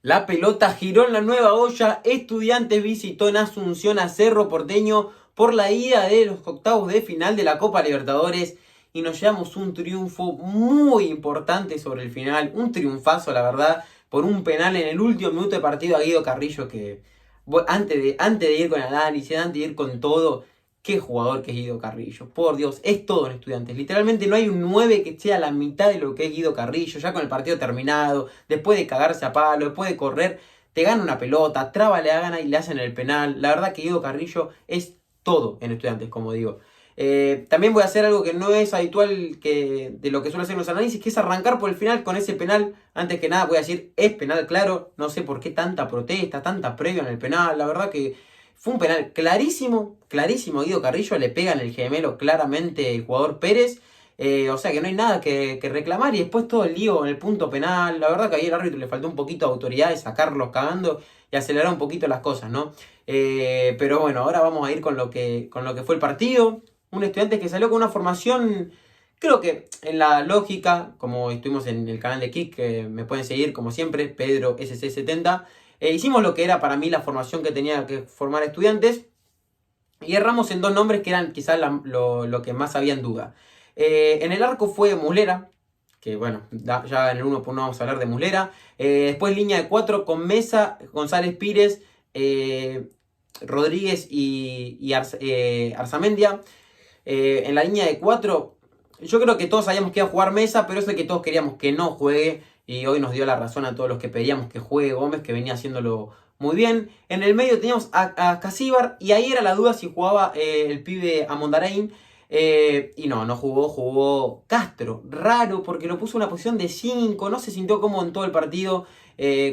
La pelota giró en la nueva olla. Estudiantes visitó en Asunción a Cerro Porteño por la ida de los octavos de final de la Copa Libertadores. Y nos llevamos un triunfo muy importante sobre el final. Un triunfazo, la verdad, por un penal en el último minuto de partido a Guido Carrillo que antes de ir con el análisis, antes de ir con todo, qué jugador que es Guido Carrillo. Por Dios, es todo en Estudiantes. Literalmente no hay un 9 que sea la mitad de lo que es Guido Carrillo. Ya con el partido terminado, después de cagarse a palo, después de correr, te gana una pelota, traba, le gana y le hacen el penal. La verdad que Guido Carrillo es todo en Estudiantes, como digo. También voy a hacer algo que no es habitual de lo que suelo hacer en los análisis, que es arrancar por el final con ese penal. Antes que nada voy a decir, es penal claro. No sé por qué tanta protesta, tanta previa en el penal. La verdad que fue un penal clarísimo, clarísimo. Guido Carrillo le pega en el gemelo claramente el jugador Pérez. O sea que no hay nada que reclamar. Y después todo el lío en el punto penal. La verdad que ahí el árbitro le faltó un poquito de autoridad de sacarlos cagando y acelerar un poquito las cosas, ¿no? Pero bueno, ahora vamos a ir con lo que fue el partido. Un estudiante que salió con una formación, creo que en la lógica, como estuvimos en el canal de Kik, que me pueden seguir como siempre, Pedro SC70. Hicimos lo que era para mí la formación que tenía que formar Estudiantes y erramos en dos nombres que eran quizás lo que más había en duda. En el arco fue Muslera, que bueno, ya en el 1 por 1 vamos a hablar de Muslera. Después línea de 4 con Mesa, González Pires, Rodríguez y Arzamendia. En la línea de 4, yo creo que todos sabíamos que iba a jugar Mesa, pero es el que todos queríamos que no juegue. Y hoy nos dio la razón a todos los que pedíamos que juegue Gómez, que venía haciéndolo muy bien. En el medio teníamos a Casíbar y ahí era la duda si jugaba el pibe Amondarain. Y no jugó Castro. Raro porque lo puso en una posición de 5, no se sintió cómodo en todo el partido.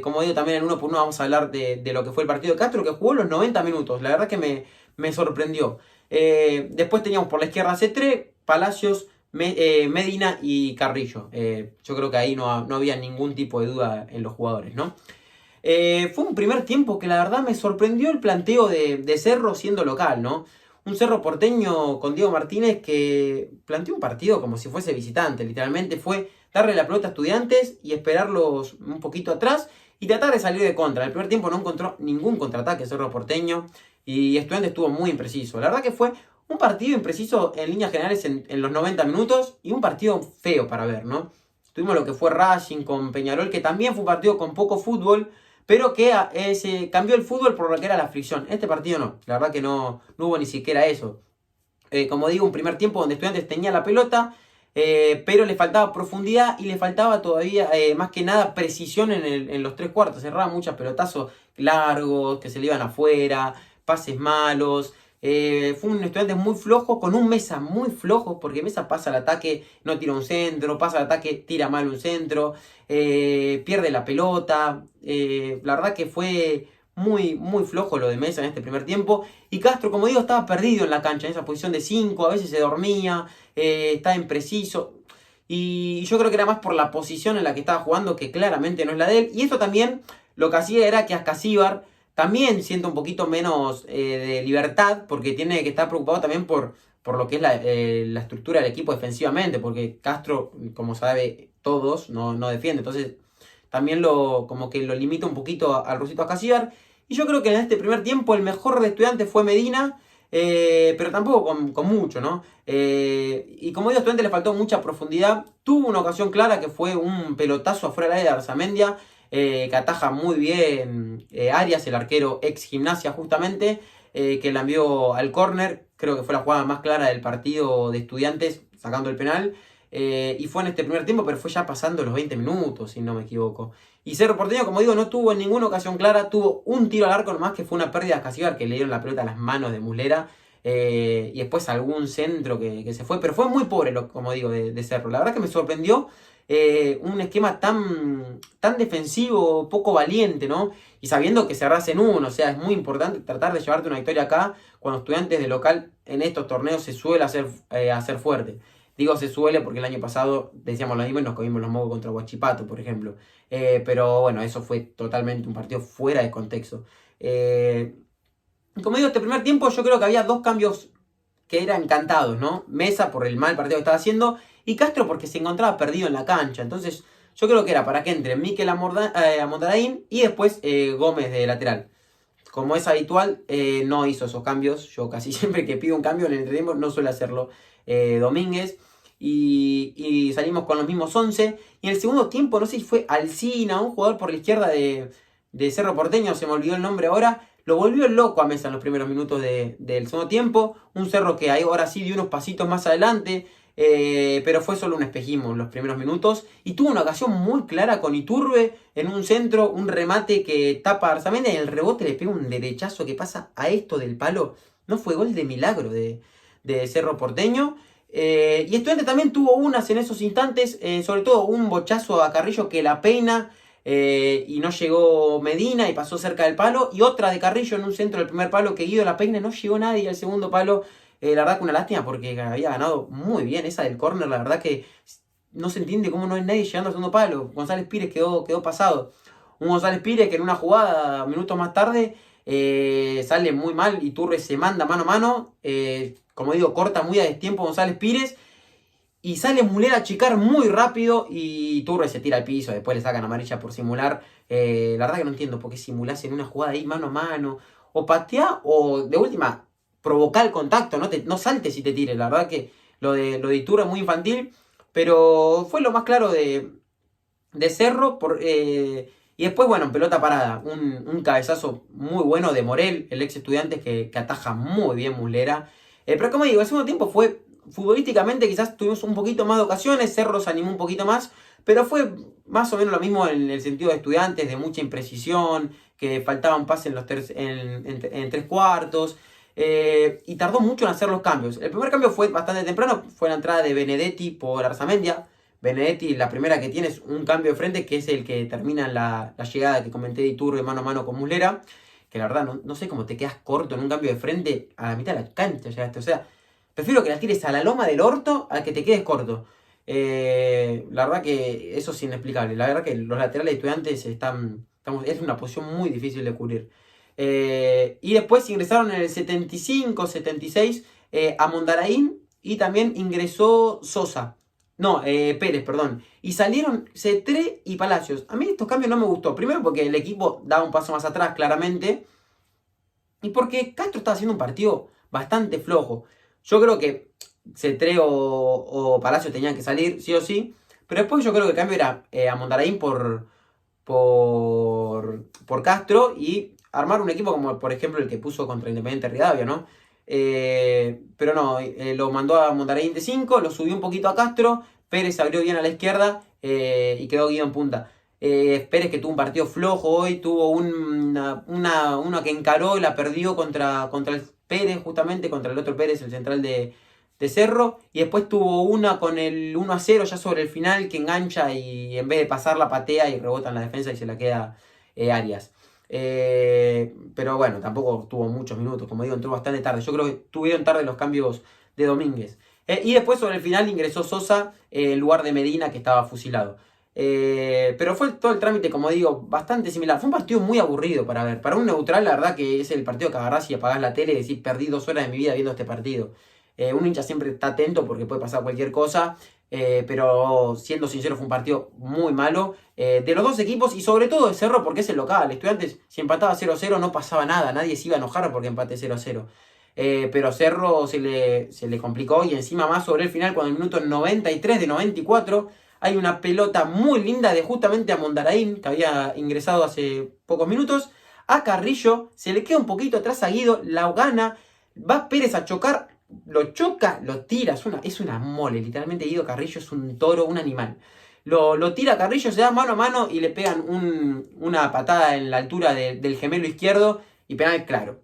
Como digo, también en 1 por 1 vamos a hablar de lo que fue el partido de Castro, que jugó los 90 minutos. La verdad que me sorprendió. Después teníamos por la izquierda Cetré, Palacios, Medina y Carrillo. Yo creo que ahí no había ningún tipo de duda en los jugadores, ¿no? Fue un primer tiempo que la verdad me sorprendió el planteo de Cerro siendo local, ¿no? Un Cerro Porteño con Diego Martínez que planteó un partido como si fuese visitante. Literalmente fue darle la pelota a Estudiantes y esperarlos un poquito atrás y tratar de salir de contra. El primer tiempo no encontró ningún contraataque Cerro Porteño y Estudiantes estuvo muy impreciso. La verdad que fue un partido impreciso en líneas generales en los 90 minutos y un partido feo para ver, ¿no? Tuvimos lo que fue Racing con Peñarol, que también fue un partido con poco fútbol, pero que se cambió el fútbol por lo que era la fricción. Este partido no, la verdad que no hubo ni siquiera eso. Como digo, un primer tiempo donde Estudiantes tenía la pelota, pero le faltaba profundidad y le faltaba todavía, más que nada, precisión en los tres cuartos. Cerraba muchos pelotazos largos, que se le iban afuera, pases malos. Fue un Estudiantes muy flojo, con un Mesa muy flojo, porque Mesa pasa al ataque, no tira un centro, pasa al ataque, tira mal un centro, pierde la pelota. La verdad que fue muy flojo lo de Mesa en este primer tiempo. Y Castro, como digo, estaba perdido en la cancha, en esa posición de 5, a veces se dormía, estaba impreciso. Y yo creo que era más por la posición en la que estaba jugando, que claramente no es la de él. Y esto también lo que hacía era que Ascasíbar también sienta un poquito menos de libertad, porque tiene que estar preocupado también por lo que es la estructura del equipo defensivamente, porque Castro, como sabe todos, no defiende. Entonces también como que lo limita un poquito al Rusito Ascasíbar. Y yo creo que en este primer tiempo el mejor de Estudiantes fue Medina, pero tampoco con mucho, ¿no? Y como digo, a Estudiantes le faltó mucha profundidad. Tuvo una ocasión clara que fue un pelotazo afuera del área de Arzamendia, que ataja muy bien Arias, el arquero ex Gimnasia justamente, que la envió al córner. Creo que fue la jugada más clara del partido de Estudiantes, sacando el penal. Y fue en este primer tiempo, pero fue ya pasando los 20 minutos, si no me equivoco. Y Cerro Porteño, como digo, no tuvo en ninguna ocasión clara, tuvo un tiro al arco nomás, que fue una pérdida a Casíbar, que le dieron la pelota a las manos de Muslera, y después algún centro que se fue, pero fue muy pobre, como digo, de Cerro. La verdad que me sorprendió un esquema tan defensivo, poco valiente, ¿no? Y sabiendo que cerrás en uno, o sea, es muy importante tratar de llevarte una victoria acá, cuando Estudiantes de local en estos torneos se suele hacer fuerte. Digo se suele porque el año pasado decíamos lo mismo y nos comimos los mocos contra Huachipato, por ejemplo. Pero bueno, eso fue totalmente un partido fuera de contexto. Como digo, este primer tiempo yo creo que había dos cambios que eran cantados, ¿no? Mesa por el mal partido que estaba haciendo y Castro porque se encontraba perdido en la cancha. Entonces Yo creo que era para que entre Mikel Amondaraín y después Gómez de lateral. Como es habitual, no hizo esos cambios. Yo casi siempre que pido un cambio en el entretiempo no suele hacerlo Domínguez. Y salimos con los mismos 11. Y en el segundo tiempo, no sé si fue Alcina, un jugador por la izquierda de Cerro Porteño, se me olvidó el nombre ahora. Lo volvió loco a Mesa en los primeros minutos del segundo tiempo. Un Cerro que ahora sí dio unos pasitos más adelante. Pero fue solo un espejismo en los primeros minutos. Y tuvo una ocasión muy clara con Iturbe en un centro, un remate que tapa a Arzamendia y el rebote le pega un derechazo que pasa a esto del palo. No fue gol de milagro de Cerro Porteño. Y Estudiantes también tuvo unas en esos instantes, sobre todo un bochazo a Carrillo que la peina y no llegó Medina y pasó cerca del palo. Y otra de Carrillo en un centro del primer palo que Guido la peina, no llegó nadie al segundo palo. La verdad que una lástima porque había ganado muy bien esa del córner. La verdad que no se entiende cómo no hay nadie llegando al segundo palo. González Pires quedó pasado. Un González Pires que en una jugada minutos más tarde sale muy mal y Iturbe se manda mano a mano. Como digo, corta muy a destiempo González Pires. Y sale Müller a achicar muy rápido y Iturbe se tira al piso. Después le sacan amarilla por simular. La verdad que no entiendo por qué simulás en una jugada ahí mano a mano. O pateá o de última provocar el contacto, no saltes si te tires. La verdad que lo de Iturbe es muy infantil, pero fue lo más claro de Cerro. Y después, bueno, pelota parada, un cabezazo muy bueno de Morel, el ex Estudiantes que ataja muy bien Muslera. Pero como digo, el segundo tiempo fue, futbolísticamente quizás tuvimos un poquito más de ocasiones, Cerro se animó un poquito más, pero fue más o menos lo mismo en el sentido de Estudiantes, de mucha imprecisión, que faltaban pases en tres cuartos. Y tardó mucho en hacer los cambios. El primer cambio fue bastante temprano, fue la entrada de Benedetti por Arzamendia. Benedetti, la primera que tiene es un cambio de frente, que es el que termina en la llegada que comenté de Iturbe mano a mano con Muslera. Que la verdad no sé cómo te quedas corto en un cambio de frente a la mitad de la cancha llegaste. O sea, prefiero que la tires a la loma del orto a que te quedes corto. La verdad que eso es inexplicable. La verdad que los laterales de Estudiantes es una posición muy difícil de cubrir. Y después ingresaron en el 75, 76 a Mondaraín y también ingresó Sosa. No, Pérez, perdón. Y salieron Cetré y Palacios. A mí estos cambios no me gustó. Primero porque el equipo daba un paso más atrás, claramente. Y porque Castro estaba haciendo un partido bastante flojo. Yo creo que Cetré o Palacios tenían que salir, sí o sí. Pero después yo creo que el cambio era a Mondaraín por Castro y armar un equipo como por ejemplo el que puso contra Independiente Rivadavia, ¿no? Pero no, lo mandó a Mondaraín de 5, lo subió un poquito a Castro, Pérez abrió bien a la izquierda y quedó Guido en punta. Pérez que tuvo un partido flojo hoy, tuvo una que encaró y la perdió contra el Pérez, justamente contra el otro Pérez, el central de Cerro, y después tuvo una con el 1-0 ya sobre el final que engancha y en vez de pasarla patea y rebota en la defensa y se la queda Arias. Pero bueno, tampoco tuvo muchos minutos, como digo, entró bastante tarde. Yo creo que tuvieron tarde los cambios de Domínguez. Y después sobre el final ingresó Sosa en lugar de Medina, que estaba fusilado. Pero fue todo el trámite, como digo, bastante similar. Fue un partido muy aburrido para ver. Para un neutral, la verdad que es el partido que agarrás y apagás la tele y decís, perdí 2 horas de mi vida viendo este partido. Un hincha siempre está atento porque puede pasar cualquier cosa. Pero siendo sincero fue un partido muy malo de los dos equipos y sobre todo de Cerro porque es el local. Estudiantes si empataba 0-0 no pasaba nada, nadie se iba a enojar porque empate 0-0. Pero Cerro se le complicó y encima más sobre el final cuando el minuto 93 de 94 hay una pelota muy linda de justamente a Mondaraín que había ingresado hace pocos minutos. A Carrillo se le queda un poquito atrás a Guido, la gana, va Pérez a chocar. Lo choca, lo tira, es una mole, literalmente Guido Carrillo es un toro, un animal. Lo tira Carrillo, se da mano a mano y le pegan una patada en la altura del gemelo izquierdo y penal claro.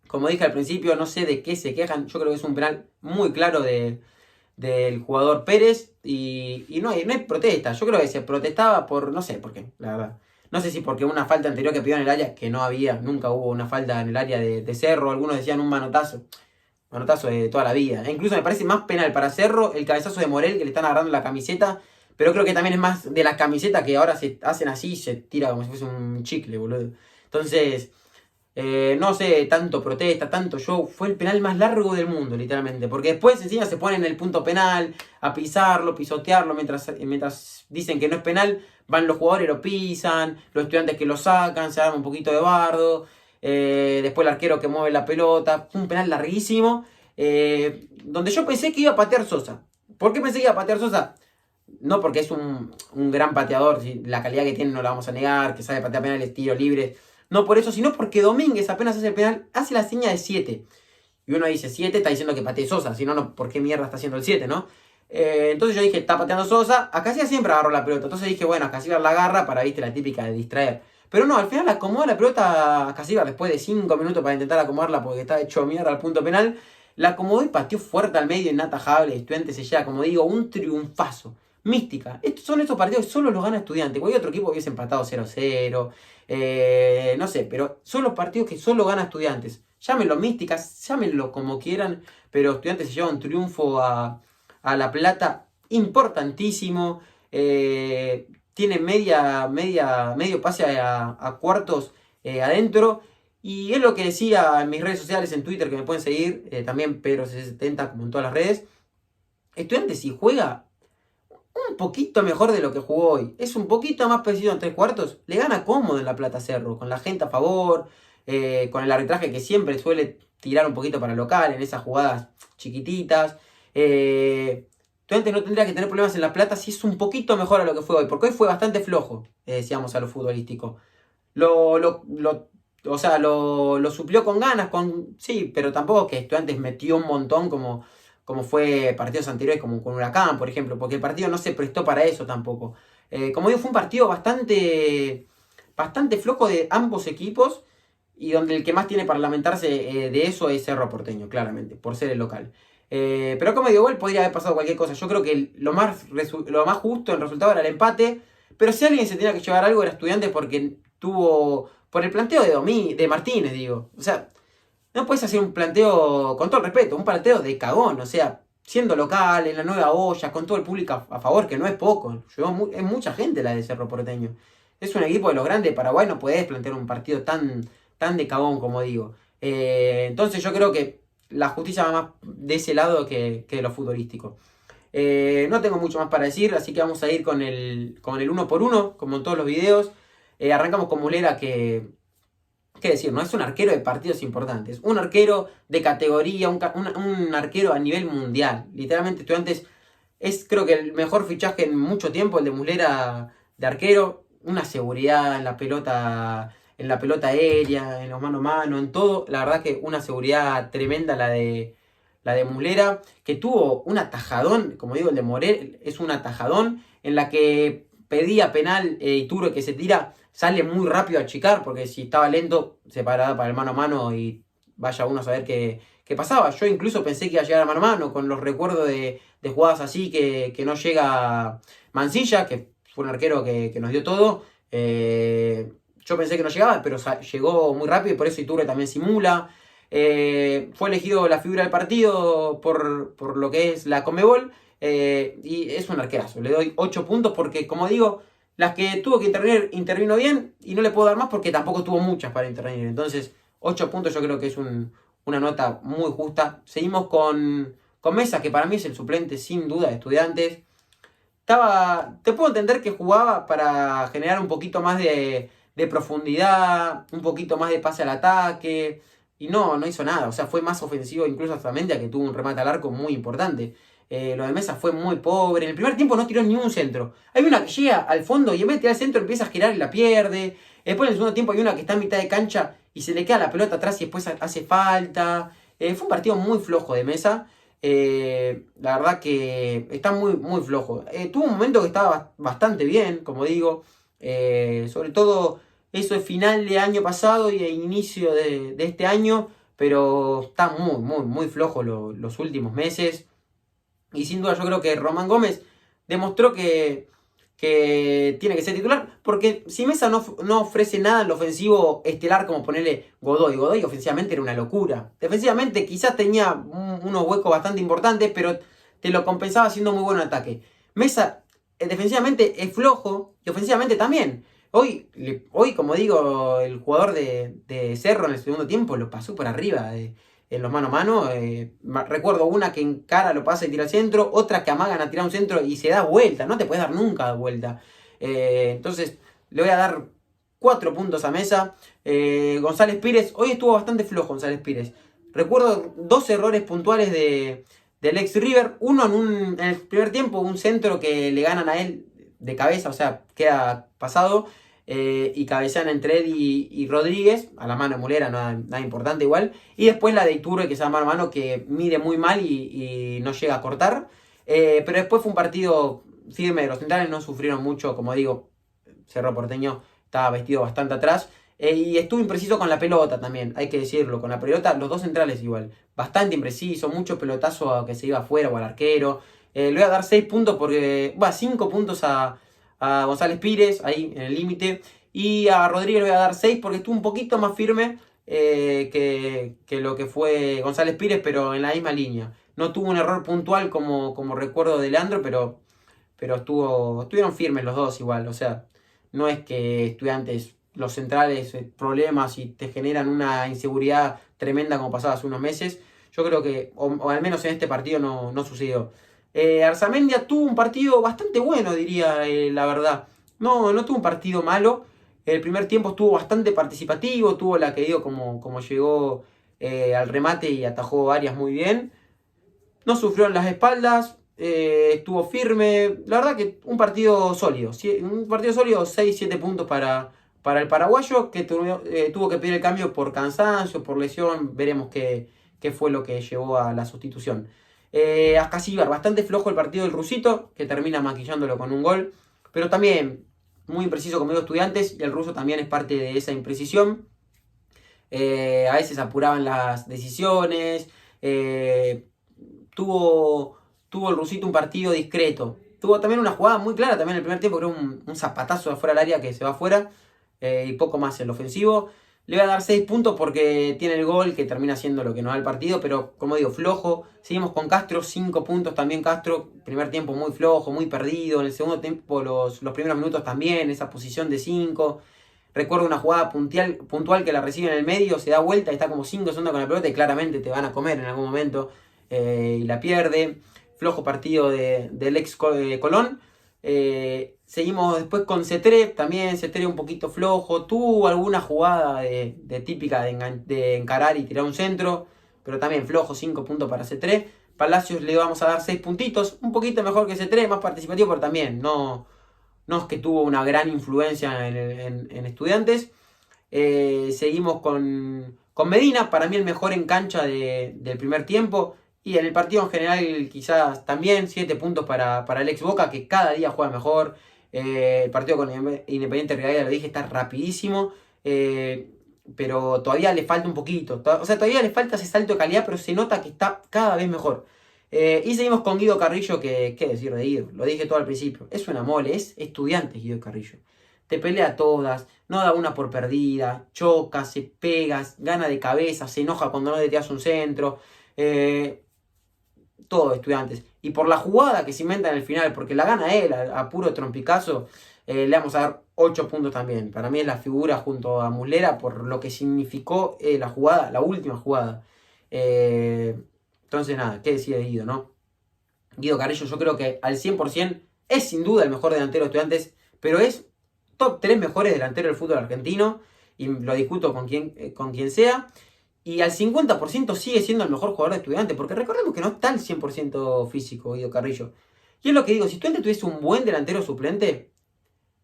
Como dije al principio, no sé de qué se quejan, yo creo que es un penal muy claro del jugador Pérez y no hay protesta. Yo creo que se protestaba por, no sé por qué, la verdad. No sé si porque una falta anterior que pidió en el área, que no había, nunca hubo una falta en el área de Cerro, algunos decían un manotazo. Manotazo de toda la vida. Incluso me parece más penal para Cerro el cabezazo de Morel que le están agarrando la camiseta. Pero creo que también es más de las camisetas que ahora se hacen así y se tira como si fuese un chicle, boludo. Entonces, No sé, tanto protesta, tanto show. Fue el penal más largo del mundo, literalmente. Porque después encima se ponen en el punto penal a pisarlo, pisotearlo, mientras dicen que no es penal, van los jugadores, lo pisan, los estudiantes que lo sacan, se arma un poquito de bardo. Después el arquero que mueve la pelota. Fue un penal larguísimo. Donde yo pensé que iba a patear Sosa. ¿Por qué pensé que iba a patear Sosa? No porque es un gran pateador, la calidad que tiene no la vamos a negar, que sabe patear penales, tiros libres. No por eso, sino porque Domínguez apenas hace el penal, hace la seña de 7. Y uno dice 7, está diciendo que patee Sosa, si no, no, ¿por qué mierda está haciendo el 7, no? Entonces yo dije, está pateando Sosa, a Casillas siempre agarró la pelota. Entonces dije, bueno, a Casillas la agarra para, viste, la típica de distraer. Pero no, al final acomoda la pelota a Casillas después de 5 minutos para intentar acomodarla porque estaba hecho mierda al punto penal. La acomodó y pateó fuerte al medio, inatajable. Estudiantes se lleva, como digo, un triunfazo. Mística. Estos son estos partidos que solo los gana Estudiantes. Cualquier otro equipo hubiese empatado 0-0. No sé, pero son los partidos que solo gana Estudiantes. Llámenlo místicas, llámenlo como quieran, pero Estudiantes se lleva un triunfo a La Plata importantísimo. Tiene medio pase a cuartos adentro. Y es lo que decía en mis redes sociales, en Twitter, que me pueden seguir, también Pedro70, como en todas las redes. Estudiantes, si juega un poquito mejor de lo que jugó hoy, es un poquito más preciso en 3 cuartos, le gana cómodo en La Plata Cerro, con la gente a favor, con el arbitraje que siempre suele tirar un poquito para local, en esas jugadas chiquititas. Estudiantes no tendría que tener problemas en La Plata si es un poquito mejor a lo que fue hoy, porque hoy fue bastante flojo, decíamos, a lo futbolístico. Lo suplió con ganas, sí, pero tampoco que Estudiantes metió un montón como fue partidos anteriores, como con Huracán, por ejemplo, porque el partido no se prestó para eso tampoco. Como digo, fue un partido bastante flojo de ambos equipos y donde el que más tiene para lamentarse de eso es Cerro Porteño, claramente, por ser el local. Pero como digo, igual podría haber pasado cualquier cosa. Yo creo que lo más justo en el resultado era el empate, pero si alguien se tenía que llevar algo era Estudiantes porque tuvo, por el planteo de Martínez, digo. O sea, no puedes hacer un planteo, con todo el respeto, un planteo de cagón, o sea, siendo local, en la nueva olla, con todo el público a favor, que no es poco. Es mucha gente la de Cerro Porteño. Es un equipo de los grandes de Paraguay, no podés plantear un partido tan de cagón como digo. Entonces yo creo que la justicia va más de ese lado que de lo futbolístico. No tengo mucho más para decir, así que vamos a ir con el 1 por 1, como en todos los videos. Arrancamos con Mulera, que qué decir, no es un arquero de partidos importantes, un arquero de categoría, un arquero a nivel mundial. Literalmente Estudiantes es, creo que el mejor fichaje en mucho tiempo, el de Mulera de arquero. Una seguridad en la pelota aérea, en los mano a mano, en todo. La verdad que una seguridad tremenda la de Mulera, que tuvo un atajadón, como digo, el de Morel es un atajadón, en la que pedía penal Iturbe, que se tira, sale muy rápido a achicar, porque si estaba lento se paraba para el mano a mano y vaya uno a saber qué pasaba. Yo incluso pensé que iba a llegar a mano a mano, con los recuerdos de jugadas así que no llega Mancilla, que fue un arquero que nos dio todo. Yo pensé que no llegaba, pero llegó muy rápido y por eso Iturbe también simula. Fue elegido la figura del partido por lo que es la Conmebol. Y es un arquerazo. Le doy 8 puntos porque, como digo, las que tuvo que intervenir, intervino bien. Y no le puedo dar más porque tampoco tuvo muchas para intervenir. Entonces, 8 puntos yo creo que es una nota muy justa. Seguimos con Mesa, que para mí es el suplente sin duda de Estudiantes. Te puedo entender que jugaba para generar un poquito más de profundidad, un poquito más de pase al ataque. Y no hizo nada. O sea, fue más ofensivo incluso hasta Mendia, que tuvo un remate al arco muy importante. Lo de Mesa fue muy pobre. En el primer tiempo no tiró ni un centro. Hay una que llega al fondo y en vez de tirar el centro empieza a girar y la pierde. Después en el segundo tiempo hay una que está en mitad de cancha y se le queda la pelota atrás y después hace falta. Fue un partido muy flojo de Mesa. La verdad que está muy flojo. Tuvo un momento que estaba bastante bien, como digo. Sobre todo eso es final de año pasado y inicio de este año. Pero está muy flojo los últimos meses. Y sin duda yo creo que Román Gómez demostró que tiene que ser titular. Porque si Mesa no ofrece nada en lo ofensivo estelar como ponerle Godoy. Godoy ofensivamente era una locura. Defensivamente quizás tenía unos huecos bastante importantes, pero te lo compensaba siendo muy buen ataque. Mesa defensivamente es flojo y ofensivamente también. Hoy, como digo, el jugador de Cerro en el segundo tiempo lo pasó por arriba en los mano a mano. Recuerdo una que encara, lo pasa y tira al centro, otra que amagan a tirar un centro y se da vuelta. No te puedes dar nunca vuelta. Entonces, le voy a dar 4 puntos a Mesa. González Pires, hoy estuvo bastante flojo González Pires. Recuerdo 2 errores puntuales del ex River. Uno en el primer tiempo, un centro que le ganan a él de cabeza, o sea, queda pasado. Y cabecean entre él y Rodríguez, a la mano de Mulera, nada importante igual. Y después la de Iturbe, que se llama mano a mano, que mide muy mal y no llega a cortar. Pero después fue un partido firme de los centrales, no sufrieron mucho, como digo, Cerro Porteño estaba vestido bastante atrás. Y estuvo impreciso con la pelota también, hay que decirlo. Con la pelota, los dos centrales igual. Bastante impreciso, mucho pelotazo que se iba afuera o al arquero. Le voy a dar 6 puntos porque. 5 puntos a González Pires, ahí en el límite. Y a Rodríguez le voy a dar 6 porque estuvo un poquito más firme que lo que fue González Pires, pero en la misma línea. No tuvo un error puntual como recuerdo de Leandro, pero estuvieron firmes los dos igual. O sea, no es que Estudiantes, los centrales, problemas y te generan una inseguridad tremenda como pasaba hace unos meses. Yo creo que, o al menos en este partido no sucedió. Arzamendia tuvo un partido bastante bueno, diría la verdad. No tuvo un partido malo. El primer tiempo estuvo bastante participativo. Tuvo la que dio como llegó al remate y atajó Arias muy bien. No sufrió en las espaldas. Estuvo firme. La verdad que un partido sólido. Un partido sólido, 6-7 puntos para el paraguayo, que tuvo que pedir el cambio por cansancio, por lesión. Veremos qué fue lo que llevó a la sustitución. Ascasíbar, bastante flojo el partido del rusito, que termina maquillándolo con un gol. Pero también muy impreciso como digo Estudiantes, y el ruso también es parte de esa imprecisión. A veces apuraban las decisiones. Tuvo el rusito un partido discreto. Tuvo también una jugada muy clara también en el primer tiempo, creo un zapatazo de afuera del área que se va afuera. Y poco más en lo ofensivo. Le voy a dar 6 puntos porque tiene el gol que termina siendo lo que nos da el partido, pero como digo, flojo. Seguimos con Castro, 5 puntos también Castro. Primer tiempo muy flojo, muy perdido. En el segundo tiempo, los primeros minutos también, esa posición de 5. Recuerdo una jugada puntual que la recibe en el medio, se da vuelta y está como 5 segundos con la pelota y claramente te van a comer en algún momento. Y la pierde. Flojo partido del ex Colón. Seguimos después con Cetré, también Cetré un poquito flojo, tuvo alguna jugada de típica de encarar y tirar un centro, pero también flojo, 5 puntos para Cetré. Palacios le vamos a dar 6 puntitos, un poquito mejor que Cetré, más participativo, pero también no es que tuvo una gran influencia en Estudiantes. Seguimos con Medina, para mí el mejor en cancha del primer tiempo. Y en el partido en general quizás también 7 puntos para el ex Boca, que cada día juega mejor. El partido con Independiente Rivadavia, lo dije, está rapidísimo. Pero todavía le falta un poquito. O sea, todavía le falta ese salto de calidad, pero se nota que está cada vez mejor. Y seguimos con Guido Carrillo, que qué decir de Guido, lo dije todo al principio. Es una mole, es estudiante Guido Carrillo. Te pelea todas, no da una por perdida, choca, se pega, gana de cabeza, se enoja cuando no le tiras un centro. Todo Estudiantes. Y por la jugada que se inventa en el final, porque la gana él a puro trompicazo, le vamos a dar 8 puntos también. Para mí es la figura junto a Muslera por lo que significó la jugada, la última jugada. Entonces nada, qué decir de Guido, ¿no? Guido Carrillo yo creo que al 100% es sin duda el mejor delantero de Estudiantes, pero es top 3 mejores delanteros del fútbol argentino, y lo discuto con quien sea. Y al 50% sigue siendo el mejor jugador de Estudiantes, porque recordemos que no está al 100% físico Guido Carrillo. Y es lo que digo, si Estudiantes tuviese un buen delantero suplente,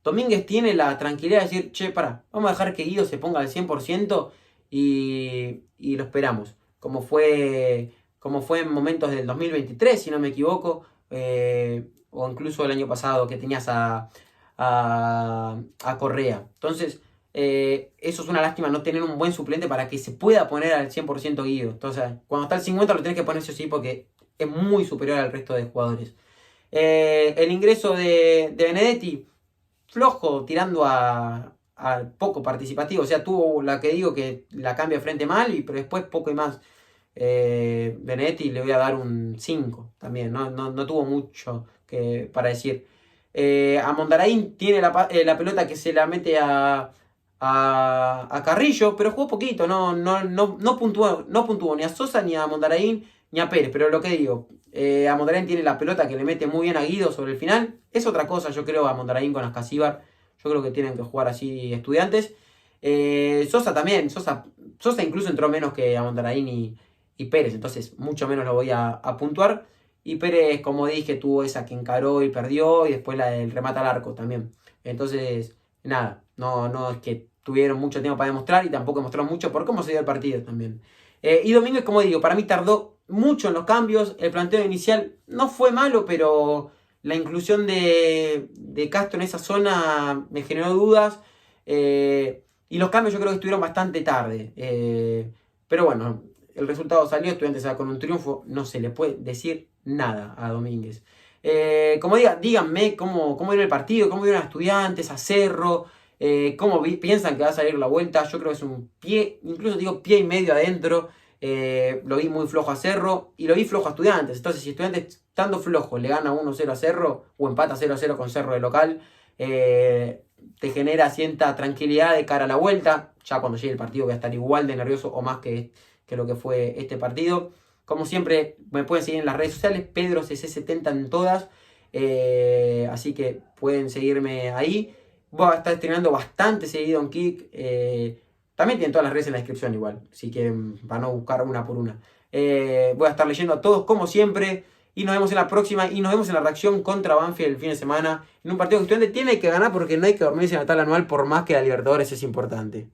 Domínguez tiene la tranquilidad de decir, che, vamos a dejar que Guido se ponga al 100% y lo esperamos. Como fue en momentos del 2023, si no me equivoco, o incluso el año pasado que tenías a Correa. Entonces, eso es una lástima, no tener un buen suplente para que se pueda poner al 100% Guido. Entonces, cuando está al 50% lo tenés que poner sí porque es muy superior al resto de jugadores. El ingreso de Benedetti, flojo, tirando a poco participativo. O sea, tuvo la que digo que la cambia frente mal, pero después poco y más. Benedetti le voy a dar un 5 también. No tuvo mucho para decir. A Mondaraín tiene la pelota que se la mete a Carrillo, pero jugó poquito, no puntuó ni a Sosa, ni a Mondaraín, ni a Pérez. Pero lo que digo, a Mondaraín tiene la pelota que le mete muy bien a Guido sobre el final. Es otra cosa, yo creo, a Mondaraín con Ascasíbar. Yo creo que tienen que jugar así Estudiantes. Sosa también, Sosa incluso entró menos que a Mondaraín y Pérez, entonces mucho menos lo voy a puntuar. Y Pérez, como dije, tuvo esa que encaró y perdió, y después la del remate al arco también. Entonces, nada, no es que tuvieron mucho tiempo para demostrar y tampoco mostraron mucho por cómo se dio el partido también. Y Domínguez, como digo, para mí tardó mucho en los cambios. El planteo inicial no fue malo, pero la inclusión de Castro en esa zona me generó dudas. Y los cambios yo creo que estuvieron bastante tarde. Pero bueno, el resultado salió, Estudiantes va con un triunfo, no se le puede decir nada a Domínguez. Como díganme cómo vieron el partido, cómo vieron a Estudiantes, a Cerro, cómo piensan que va a salir la vuelta. Yo creo que es un pie, incluso digo pie y medio adentro. Lo vi muy flojo a Cerro y lo vi flojo a Estudiantes. Entonces, si Estudiantes, estando flojo, le gana 1-0 a Cerro o empata 0-0 con Cerro de local, te genera cierta tranquilidad de cara a la vuelta. Ya cuando llegue el partido voy a estar igual de nervioso o más que lo que fue este partido. Como siempre, me pueden seguir en las redes sociales, PedroCC70 en todas. Así que pueden seguirme ahí. Voy a estar estrenando bastante seguido en Kick. También tienen todas las redes en la descripción igual, si quieren, para no buscar una por una. Voy a estar leyendo a todos como siempre. Y nos vemos en la próxima. Y nos vemos en la reacción contra Banfield el fin de semana. En un partido que Estudiantes tiene que ganar porque no hay que dormirse en la tabla anual por más que la Libertadores es importante.